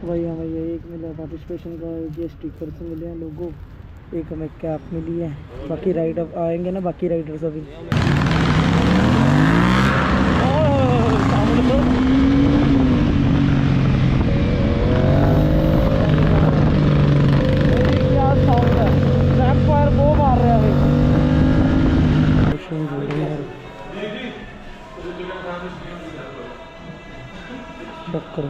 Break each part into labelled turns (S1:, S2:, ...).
S1: भाई हमें ये एक मिला पार्टिसिपेशन का, ये स्टिकर से मिले हैं लोगों, एक हमें कैप मिली है। बाकी राइड अब आएंगे ना, बाकी राइडर्स अभी। क्या साउंड है, बैक फायर वो मार रहे हैं भाई। चेक करो,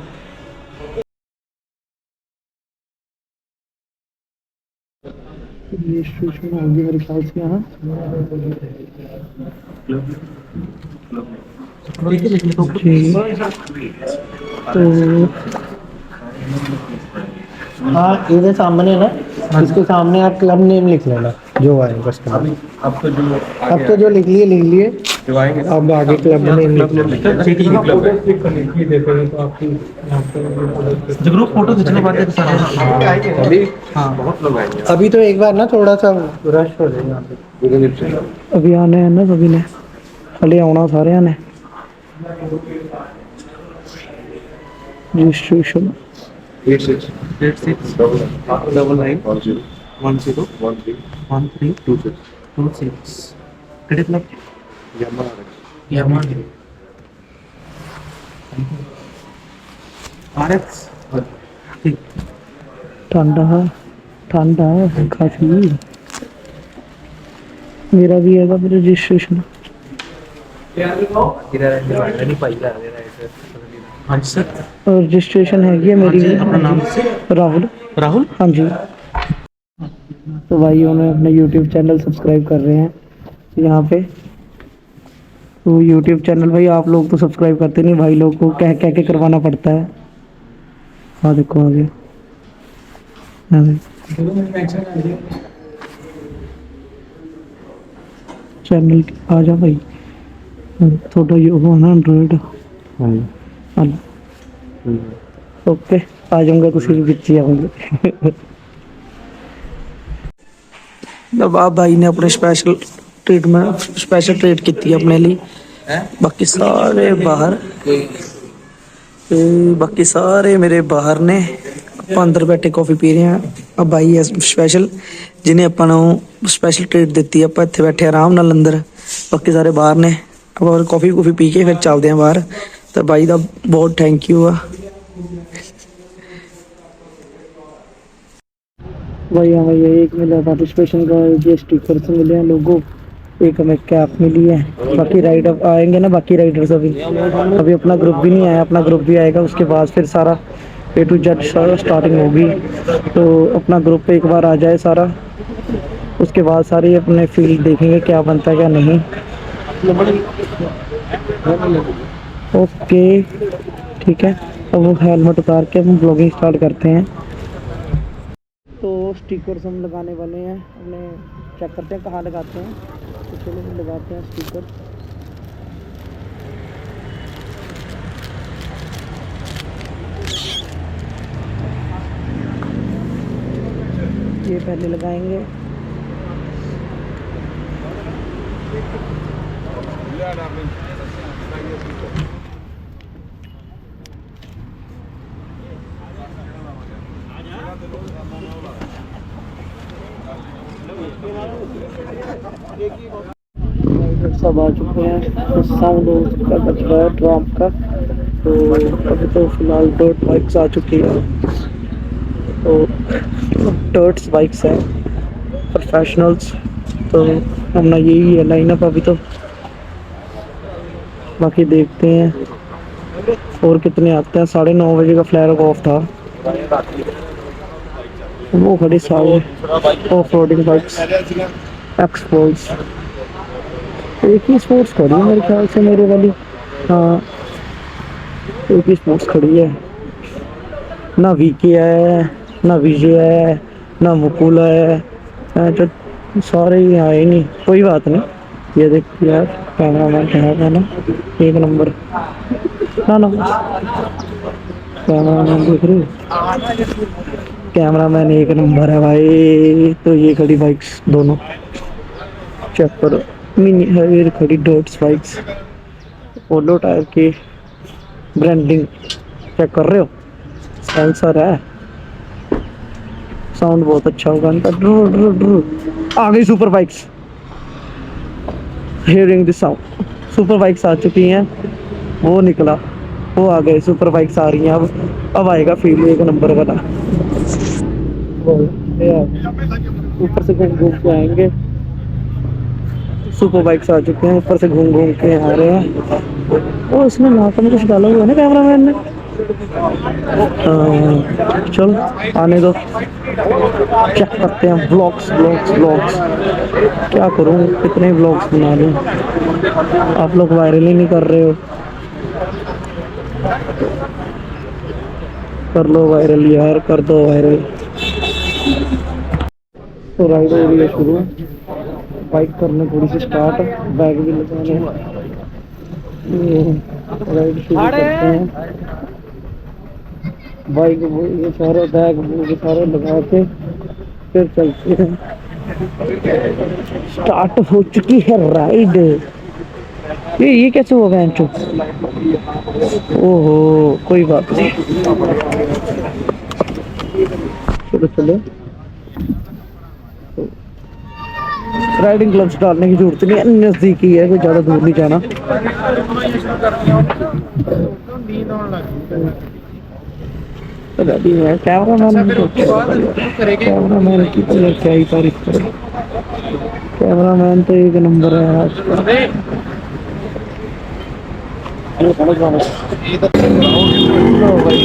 S1: ये स्टेशन होगी मेरे ख्याल से यहाँ। तो हाँ, इधर सामने ना, इसके सामने आप क्लब नेम लिख लेना जो आए बस। अब तो जो लिख लिए
S2: जो आएंगे
S1: अब आगे क्लब नेम लिख लेना।
S3: जो ग्रुप फोटो खींचने के बाद
S2: अभी बहुत लोग आएंगे।
S1: अभी तो एक बार ना थोड़ा सा रश हो जाएगा, अभी आने हैं ना सभी ने, खाली आना सारे ने। रजिस्ट्रेशन
S3: 86 डबल 9 10 13 26 कितने क्लब यामा आरएक्स ठीक।
S1: ठंडा है काफी। मेरा भी है रजिस्ट्रेशन।
S3: हाँ जी सर,
S1: रजिस्ट्रेशन है ये मेरी।
S3: अपना नाम से
S1: राहुल।
S3: राहुल।
S1: हाँ जी। तो भाई उन्हें अपना यूट्यूब चैनल सब्सक्राइब कर रहे हैं यहाँ पे। तो यूट्यूब चैनल भाई आप लोग तो सब्सक्राइब करते नहीं, भाई लोग को कह कह के करवाना पड़ता है। हाँ देखो आगे, हाँ चैनल आ जा भाई, थोड़ा ये हो ना एंड्रॉइड। ओके आ जाऊंगा, किसी भी बिच्ची आऊंगे। नवाब भाई ने अपने स्पेशल ट्रीट की अपने लिए, बाकी सारे बाहर, बाकी सारे मेरे बाहर ने। ਆਪਾਂ ਅੰਦਰ ਬੈਠੇ ਕਾਫੀ ਪੀ ਰਹੇ ਹਾਂ। ਆ ਬਾਈ ਹੈ ਸਪੈਸ਼ਲ, ਜਿਹਨੇ ਆਪਾਂ ਨੂੰ ਸਪੈਸ਼ਲ ਟ੍ਰੀਟ ਦਿੱਤੀ। ਆਪਾਂ ਇੱਥੇ ਬੈਠੇ ਆਰਾਮ ਨਾਲ ਅੰਦਰ, ਬਾਕੀ ਸਾਰੇ ਬਾਹਰ ਨੇ। ਆਪਾਂ ਕਾਫੀ ਪੀ ਕੇ ਫਿਰ ਚੱਲਦੇ ਹਾਂ ਬਾਹਰ। ਤਾਂ ਬਾਈ ਦਾ ਬਹੁਤ ਥੈਂਕ यू ਆ भाई। हमें ये एक मिला पार्टिसिपेशन का, ये स्टिकर से मिले हैं लोगों, एक हमें कैप मिली है। बाकी राइड अब आएंगे ना, बाकी राइडर्स अभी अपना ग्रुप भी नहीं आया, अपना ग्रुप भी आएगा उसके बाद फिर सारा A to Z स्टार्टिंग होगी। तो अपना ग्रुप एक बार आ जाए सारा, उसके बाद सारे अपने फील्ड देखेंगे क्या बनता है क्या नहीं। ओके ठीक है, अब वो हेलमेट उतार के हम ब्लॉगिंग स्टार्ट करते हैं। तो स्टिकर्स हम लगाने वाले हैं, हमने चेक करते हैं कहाँ लगाते हैं। तो चलो हम लगाते हैं स्टिकर। ये पहले लगाएंगे। सब आ चुके हैं, तो साउंड का बच रहा है ड्रम का। तो अभी तो फिलहाल डर्ट बाइक्स आ चुकी है। तो डर्ट्स बाइक्स हैं प्रोफेशनल्स। तो हमने यही है लाइनअप अभी तो, बाकी देखते हैं और कितने आते हैं। 9:30 बजे का फ्लैग ऑफ था। वो खड़ी सारे ऑफ रोडिंग बाइक्स एक्सपोल्स। एक ही स्पोर्ट्स खड़ी है मेरे ख्याल से, मेरे वाली। हाँ एक ही स्पोर्ट्स खड़ी है, ना वीके है, ना विजय है, ना मुकुल है। तो सारे ही आए नहीं, कोई बात नहीं। ये देख यार, कैमरा मैन है ना एक नंबर। ना कैमरा मैन देख रहे हो, कैमरा मैन एक नंबर है भाई। तो ये खड़ी बाइक्स दोनों चेक करो, मिनी है खड़ी डॉट्स बाइक्स, पोलो टायर की ब्रांडिंग चेक कर रहे हो। सेंसर है, साउंड बहुत अच्छा होगा इनका। ड्रू ड्रू ड्रू। आ गई super bikes, hearing the sound. Super bikes आ चुकी हैं, वो निकला, वो आ गए, सुपर बाइक्स आ रही हैं। अब आएगा फील एक नंबर वाला। वो ये आ गए। ऊपर से घूम घूम के आएंगे। सुपर बाइक्स आ चुके हैं, ऊपर से घूम घूम के आ रहे हैं। ओ इसमें नाक में कुछ डाला हुआ है ना कैमरामैन ने। चलो आने दो, चेक करते हैं। ब्लॉग्स ब्लॉग्स ब्लॉग्स क्या करूं, कितने ब्लॉग्स बना लूं। आप लोग वायरल ही नहीं कर रहे हो। कर लो वायरल यार, कर दो वायरल। तो राइड हो रही है शुरू, बाइक करने थोड़ी सी स्टार्ट, बैग भी लगाने। राइड शुरू करते हैं। बाइक ये सारे बैग ये सारे लगा के फिर चलते हैं। स्टार्ट हो चुकी है राइड। ये कैसे हो गया इनको? ओहो कोई बात नहीं, चलो चलो। राइडिंग ग्लव्स डालने की जरूरत नहीं है, नजदीक ही है, कोई ज्यादा दूर नहीं जाना। रेडी है कैमरामैन की तो क्या ही तारीफ करें। कैमरामैन तो एक नंबर है आज का। लो भाई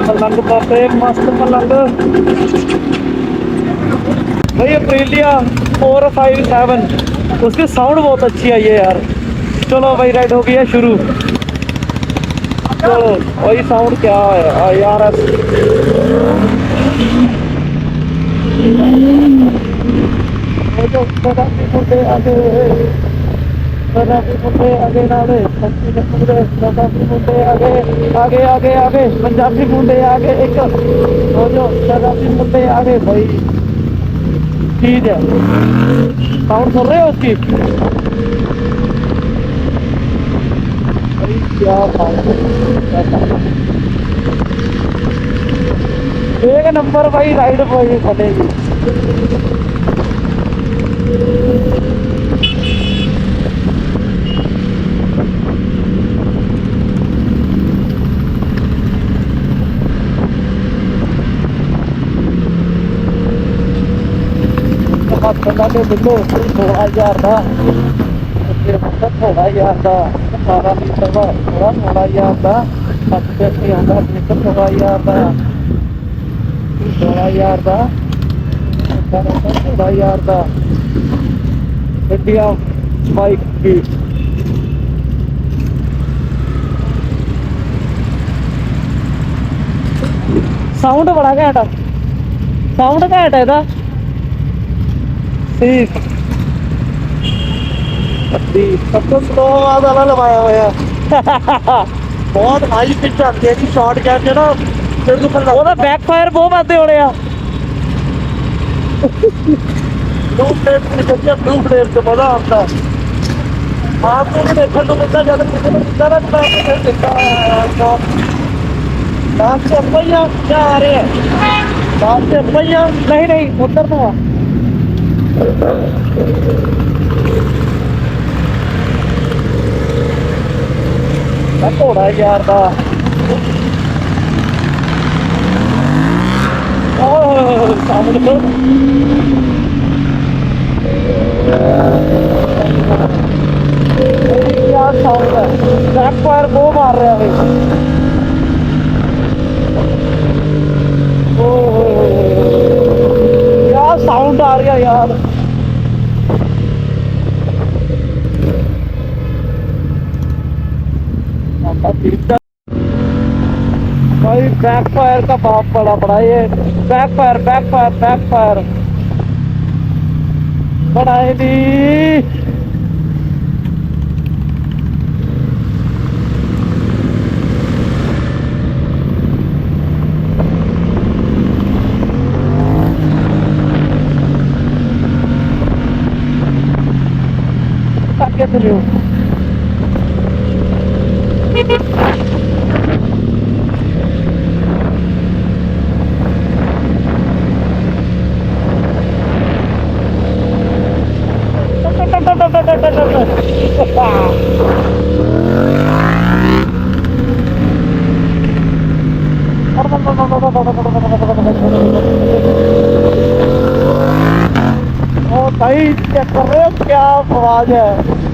S1: मलंग पापे, मस्त मलंग भाई। अप्रीलिया 457, उसकी साउंड बहुत अच्छी आई है यार। चलो भाई राइड हो गई है शुरू। चलो वही साउंड क्या है यार। आगे आगे आगे पंजाबी मुंडे आगे, एक शराबी मुंडे आगे भाई। ठीक है, साउंड सुन रहे हो उसकी? क्या एक नंबर भाई राइड भाई बनेगी। मिलो 16,000 का, थोड़ा यार का 18 लीटर का थोड़ा यार का 80 आंदा लीटर थोड़ा यार का 16,000 का थोड़ा यार का। इंडिया बाइक की साउंड बड़ा घैंट, साउंड घैंट है ਇਹਦਾ। ठीक सब तो स्लो आवाज वाला लगाया हुआ बहुत हाई पिच आती है जी शॉर्ट गैप जो ना ਉਹਦਾ बैक फायर बहुत आते होने ਆ। ब्लू फ्लेम से ब्लू फ्लेम से मजा आता है। आपको भी देखने को मिलता ज्यादा से अपैया क्या आ रहे हैं, साथ से अपैया नहीं नहीं उधर तो घोड़ा यार का सामने यार साउंड है, बैक फायर वो मार रहा है भाई। यार साउंड आ रहा है यार। भाई बैक फायर का बाप बड़ा बड़ा ये back fire back fire back fire बढ़ाए दी। कैसे ओ भाई चेक कर रहे हो क्या आवाज है।